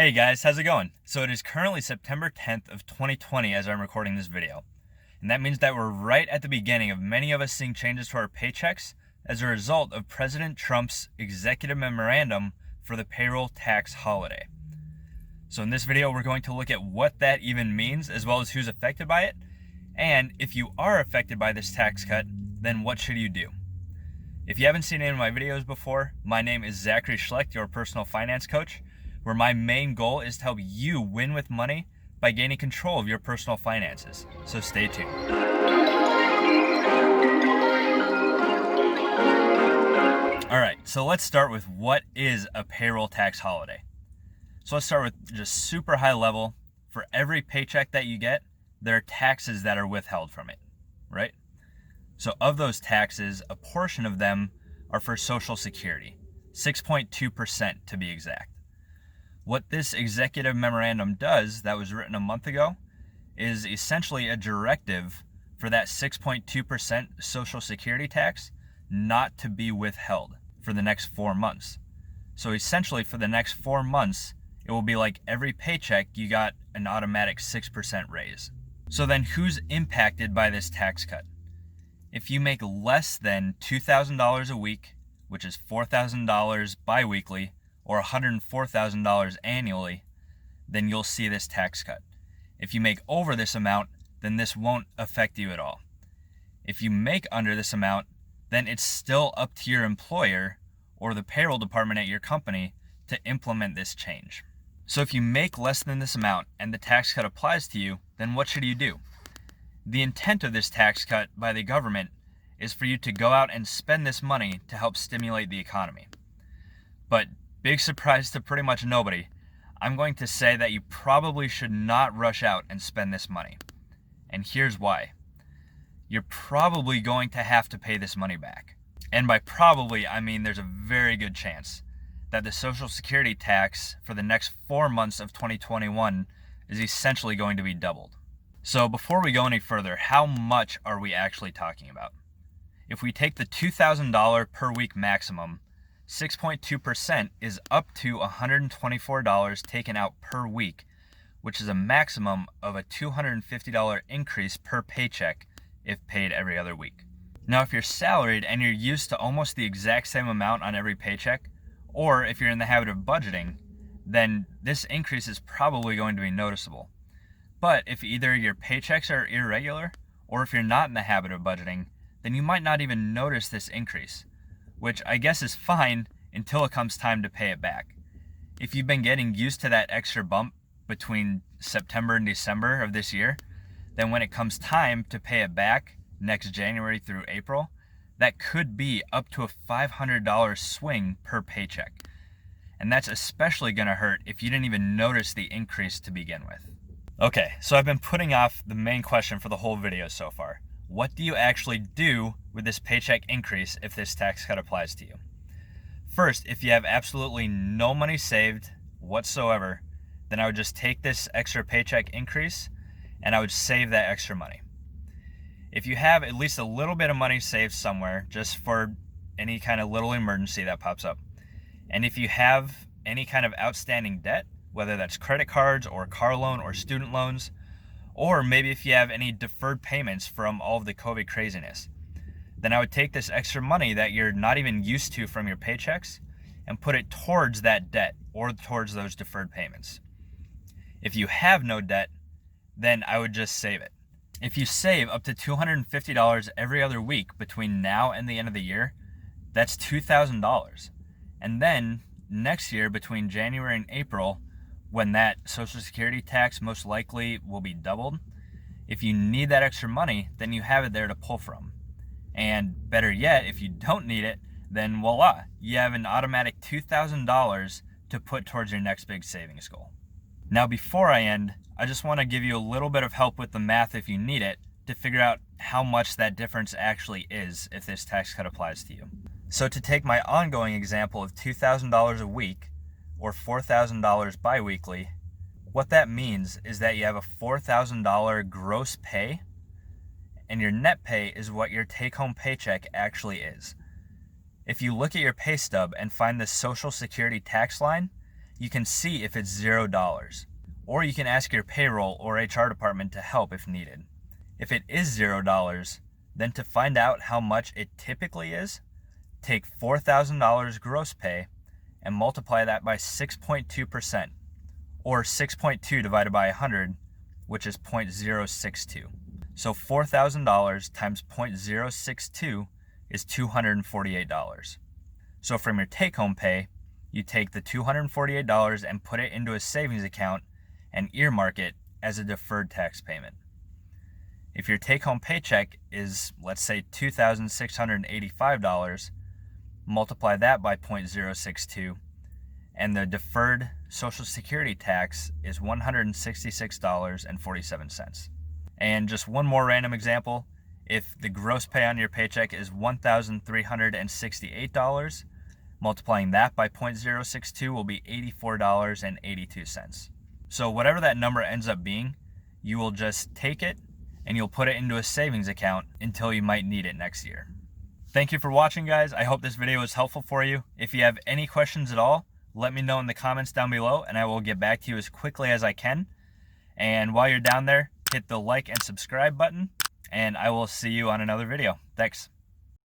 Hey guys, how's it going? So it is currently September 10th of 2020 as I'm recording this video. And that means that we're right at the beginning of many of us seeing changes to our paychecks as a result of President Trump's executive memorandum for the payroll tax holiday. So in this video, we're going to look at what that even means, as well as who's affected by it. And if you are affected by this tax cut, then what should you do? If you haven't seen any of my videos before, my name is Zachary Schlecht, your personal finance coach, where my main goal is to help you win with money by gaining control of your personal finances. So stay tuned. All right, so let's start with what is a payroll tax holiday. So let's start with just super high level. For every paycheck that you get, there are taxes that are withheld from it, right? So of those taxes, a portion of them are for Social Security, 6.2% to be exact. What this executive memorandum does, that was written a month ago, is essentially a directive for that 6.2% Social Security tax not to be withheld for the next 4 months. So essentially for the next 4 months, it will be like every paycheck you got an automatic 6% raise. So then who's impacted by this tax cut? If you make less than $2,000 a week, which is $4,000 biweekly, or $104,000 annually, then you'll see this tax cut. If you make over this amount, then this won't affect you at all. If you make under this amount, then it's still up to your employer or the payroll department at your company to implement this change. So if you make less than this amount and the tax cut applies to you, then what should you do? The intent of this tax cut by the government is for you to go out and spend this money to help stimulate the economy. But big surprise to pretty much nobody, I'm going to say that you probably should not rush out and spend this money. And here's why. You're probably going to have to pay this money back. And by probably, I mean there's a very good chance that the Social Security tax for the next 4 months of 2021 is essentially going to be doubled. So before we go any further, how much are we actually talking about? If we take the $2,000 per week maximum, 6.2% is up to $124 taken out per week, which is a maximum of a $250 increase per paycheck if paid every other week. Now, if you're salaried and you're used to almost the exact same amount on every paycheck, or if you're in the habit of budgeting, then this increase is probably going to be noticeable. But if either your paychecks are irregular, or if you're not in the habit of budgeting, then you might not even notice this increase, which I guess is fine until it comes time to pay it back. If you've been getting used to that extra bump between September and December of this year, then when it comes time to pay it back next January through April, that could be up to a $500 swing per paycheck. And that's especially going to hurt if you didn't even notice the increase to begin with. Okay, so I've been putting off the main question for the whole video so far. What do you actually do with this paycheck increase if this tax cut applies to you? First, if you have absolutely no money saved whatsoever, then I would just take this extra paycheck increase and I would save that extra money. If you have at least a little bit of money saved somewhere just for any kind of little emergency that pops up, and if you have any kind of outstanding debt, whether that's credit cards or car loan or student loans, or maybe if you have any deferred payments from all of the COVID craziness, then I would take this extra money that you're not even used to from your paychecks and put it towards that debt or towards those deferred payments. If you have no debt, then I would just save it. If you save up to $250 every other week between now and the end of the year, that's $2,000. And then next year, between January and April, when that Social Security tax most likely will be doubled, if you need that extra money, then you have it there to pull from. And better yet, if you don't need it, then voila, you have an automatic $2,000 to put towards your next big savings goal. Now, before I end, I just want to give you a little bit of help with the math if you need it to figure out how much that difference actually is if this tax cut applies to you. So to take my ongoing example of $2,000 a week or $4,000 biweekly, what that means is that you have a $4,000 gross pay, and your net pay is what your take-home paycheck actually is. If you look at your pay stub and find the Social Security tax line, you can see if it's $0. Or you can ask your payroll or HR department to help if needed. If it is $0, then to find out how much it typically is, take $4,000 gross pay and multiply that by 6.2%, or 6.2 divided by 100, which is 0.062. So $4,000 times 0.062 is $248. So from your take-home pay, you take the $248 and put it into a savings account and earmark it as a deferred tax payment. If your take-home paycheck is, let's say, $2,685, multiply that by 0.062, and the deferred Social Security tax is $166.47. And just one more random example, if the gross pay on your paycheck is $1,368, multiplying that by 0.062 will be $84.82. So whatever that number ends up being, you will just take it and you'll put it into a savings account until you might need it next year. Thank you for watching, guys. I hope this video was helpful for you. If you have any questions at all, let me know in the comments down below and I will get back to you as quickly as I can. And while you're down there, hit the like and subscribe button and I will see you on another video. Thanks.